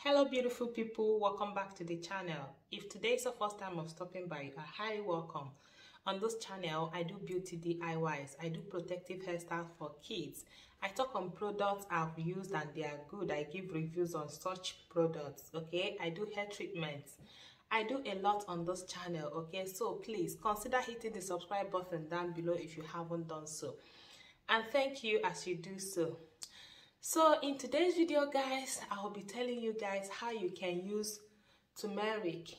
Hello beautiful people, welcome back to the channel. If today is the first time of stopping by, you are highly welcome. On this channel, I do beauty DIYs. I do protective hairstyles for kids. I talk on products I've used and they are good. I give reviews on such products, okay? I do hair treatments. I do a lot on this channel, okay? So please consider hitting the subscribe button down below if you haven't done so. And thank you as you do so. So in today's video, guys, I will be telling you guys how you can use turmeric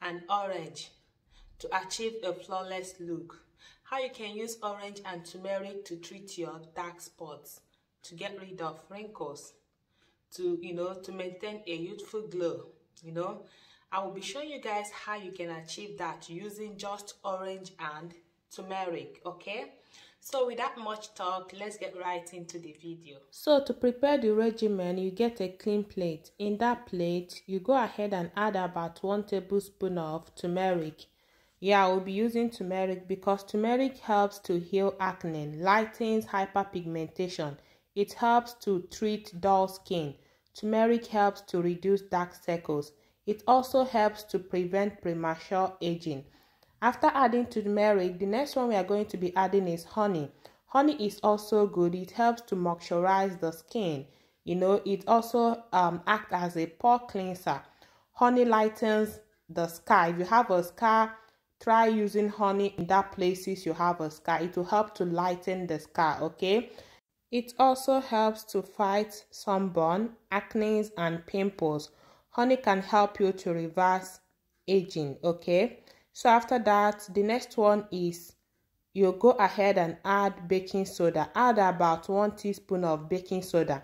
and orange to achieve a flawless look. How you can use orange and turmeric to treat your dark spots, to get rid of wrinkles, to maintain a youthful glow. I will be showing you guys how you can achieve that using just orange and turmeric, okay? So without much talk, let's get right into the video. So to prepare the regimen, you get a clean plate. In that plate, you go ahead and add about 1 tablespoon of turmeric. Yeah, I will be using turmeric because turmeric helps to heal acne, lightens hyperpigmentation. It helps to treat dull skin. Turmeric helps to reduce dark circles. It also helps to prevent premature aging. After adding turmeric, the next one we are going to be adding is honey. Honey is also good. It helps to moisturize the skin. It also acts as a pore cleanser. Honey lightens the scar. If you have a scar, try using honey in that places you have a scar. It will help to lighten the scar, okay? It also helps to fight sunburn, acne, and pimples. Honey can help you to reverse aging, okay? So after that, the next one is you go ahead and add baking soda. Add about 1 teaspoon of baking soda.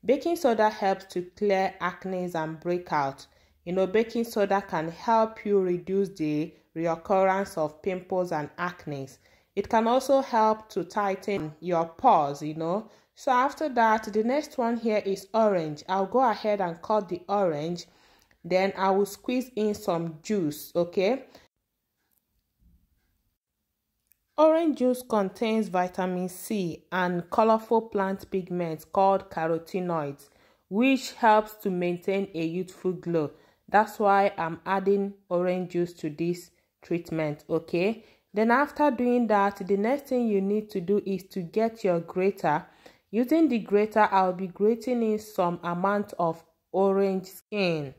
Baking soda helps to clear acne and breakout. Baking soda can help you reduce the reoccurrence of pimples and acne. It can also help to tighten your pores, So after that, the next one here is orange. I'll go ahead and cut the orange. Then I will squeeze in some juice, okay? Orange juice contains vitamin C and colorful plant pigments called carotenoids, which helps to maintain a youthful glow. That's why I'm adding orange juice to this treatment, okay? Then after doing that, the next thing you need to do is to get your grater. Using the grater, I'll be grating in some amount of orange skin.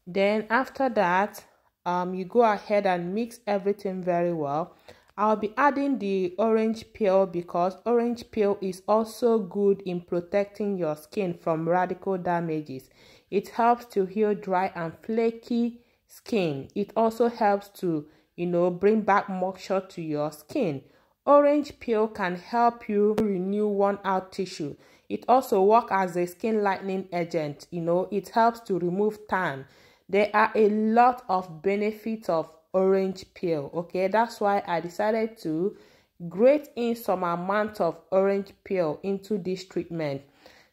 Then after that, you go ahead and mix everything very well. I'll be adding the orange peel because orange peel is also good in protecting your skin from radical damages. It helps to heal dry and flaky skin. It also helps to, bring back moisture to your skin. Orange peel can help you renew worn out tissue. It also works as a skin lightening agent. It helps to remove tan. There are a lot of benefits of orange peel, okay? That's why I decided to grate in some amount of orange peel into this treatment.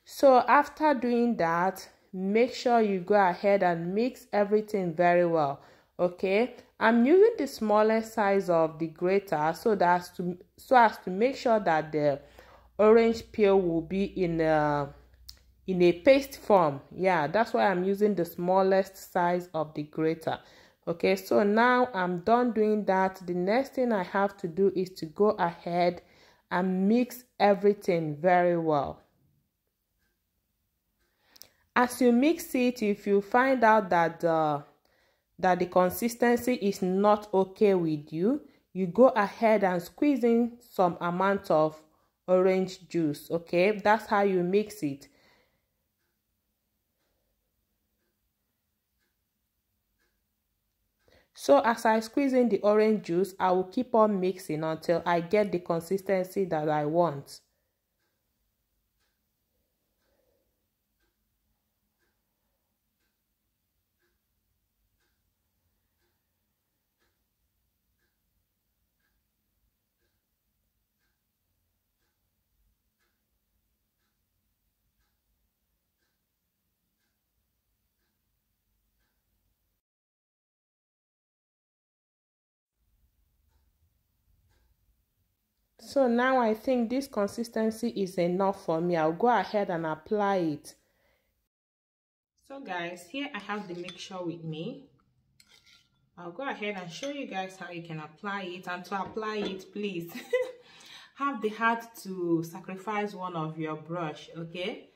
So after doing that, make sure you go ahead and mix everything very well, okay? I'm using the smallest size of the grater so as to make sure that the orange peel will be in a paste form. Yeah, that's why I'm using the smallest size of the grater. Okay, so now I'm done doing that. The next thing I have to do is to go ahead and mix everything very well. As you mix it, if you find out that the consistency is not okay with you, you go ahead and squeeze in some amount of orange juice, okay? That's how you mix it. So as I squeeze in the orange juice, I will keep on mixing until I get the consistency that I want. So now I think this consistency is enough for me. I'll go ahead and apply it. So guys, here I have the mixture with me. I'll go ahead and show you guys how you can apply it. And to apply it, please have the heart to sacrifice one of your brush, okay?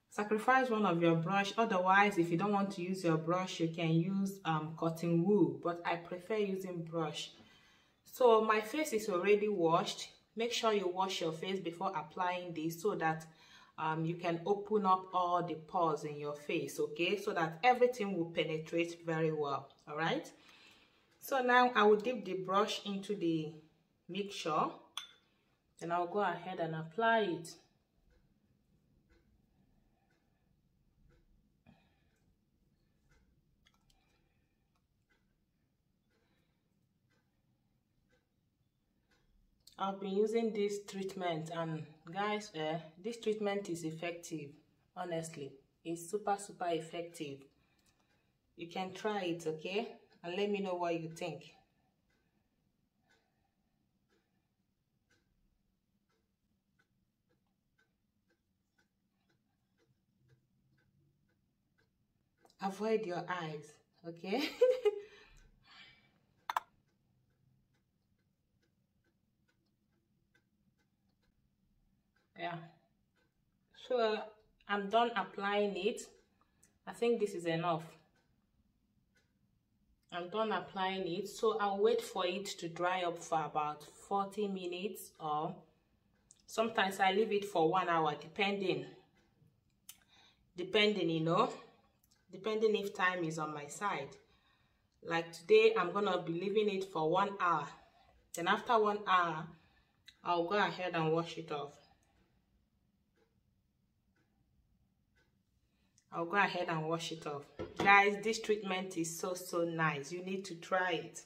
Sacrifice one of your brush. Otherwise, if you don't want to use your brush, you can use cotton wool, but I prefer using brush. So my face is already washed. Make sure you wash your face before applying this so that you can open up all the pores in your face, okay? So that everything will penetrate very well, all right? So now I will dip the brush into the mixture, and I'll go ahead and apply it. I've been using this treatment, and guys, this treatment is effective. Honestly, it's super effective. You can try it, okay? And let me know what you think. Avoid your eyes, okay? Yeah. So I'm done applying it. I think this is enough. I'm done applying it, so I'll wait for it to dry up for about 40 minutes, or sometimes I leave it for 1 hour, depending, you know, depending if time is on my side. Like today, I'm gonna be leaving it for 1 hour. Then after 1 hour, I'll go ahead and wash it off. I'll go ahead and wash it off. Guys, this treatment is so nice. You need to try it.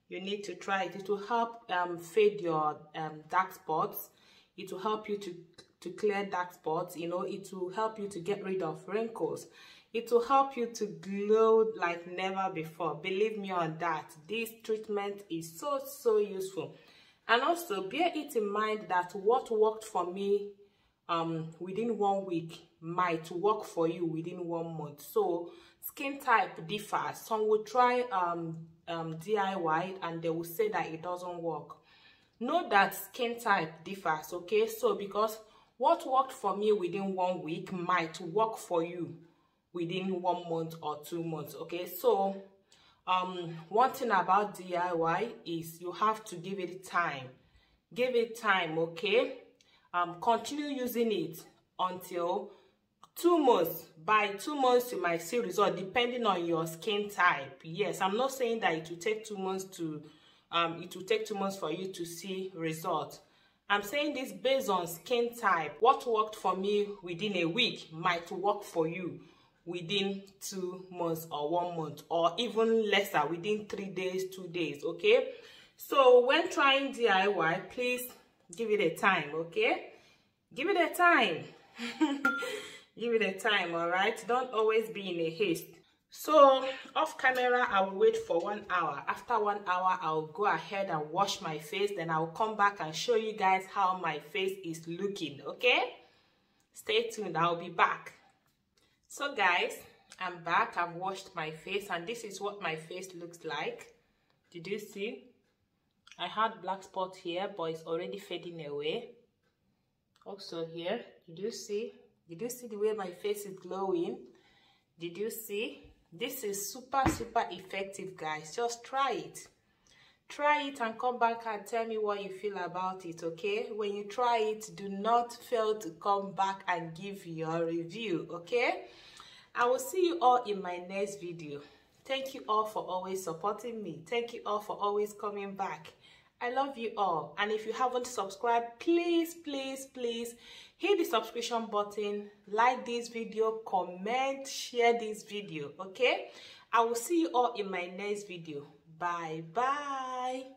You need to try it. It will help fade your dark spots. It will help you to clear dark spots. You know, it will help you to get rid of wrinkles. It will help you to glow like never before. Believe me on that. This treatment is so useful. And also, bear it in mind that what worked for me within 1 week might work for you within 1 month. So skin type differs. Some will try DIY and they will say that it doesn't work. Know that skin type differs, okay? So because what worked for me within 1 week might work for you within 1 month or 2 months, okay? So one thing about DIY is you have to give it time. Give it time, okay? Continue using it until 2 months. By 2 months you might see result, depending on your skin type. Yes, I'm not saying that it will take 2 months to for you to see result. I'm saying this based on skin type. What worked for me within a week might work for you within 2 months or 1 month, or even lesser, within 3 days, 2 days, okay? So when trying DIY, please give it a time, okay? Give it a time. Give it a time, all right? Don't always be in a haste. So off camera, I will wait for 1 hour. After 1 hour, I'll go ahead and wash my face. Then I'll come back and show you guys how my face is looking, okay? Stay tuned, I'll be back. So guys, I'm back. I've washed my face, and this is what my face looks like. Did you see? I had black spot here, but it's already fading away. Also here, did you see? Did you see the way my face is glowing? Did you see? This is super effective, guys. Just try it. Try it and come back and tell me what you feel about it, okay? When you try it, do not fail to come back and give your review, okay? I will see you all in my next video. Thank you all for always supporting me. Thank you all for always coming back. I love you all. And if you haven't subscribed, please hit the subscription button, like this video, comment, share this video, okay? I will see you all in my next video. Bye.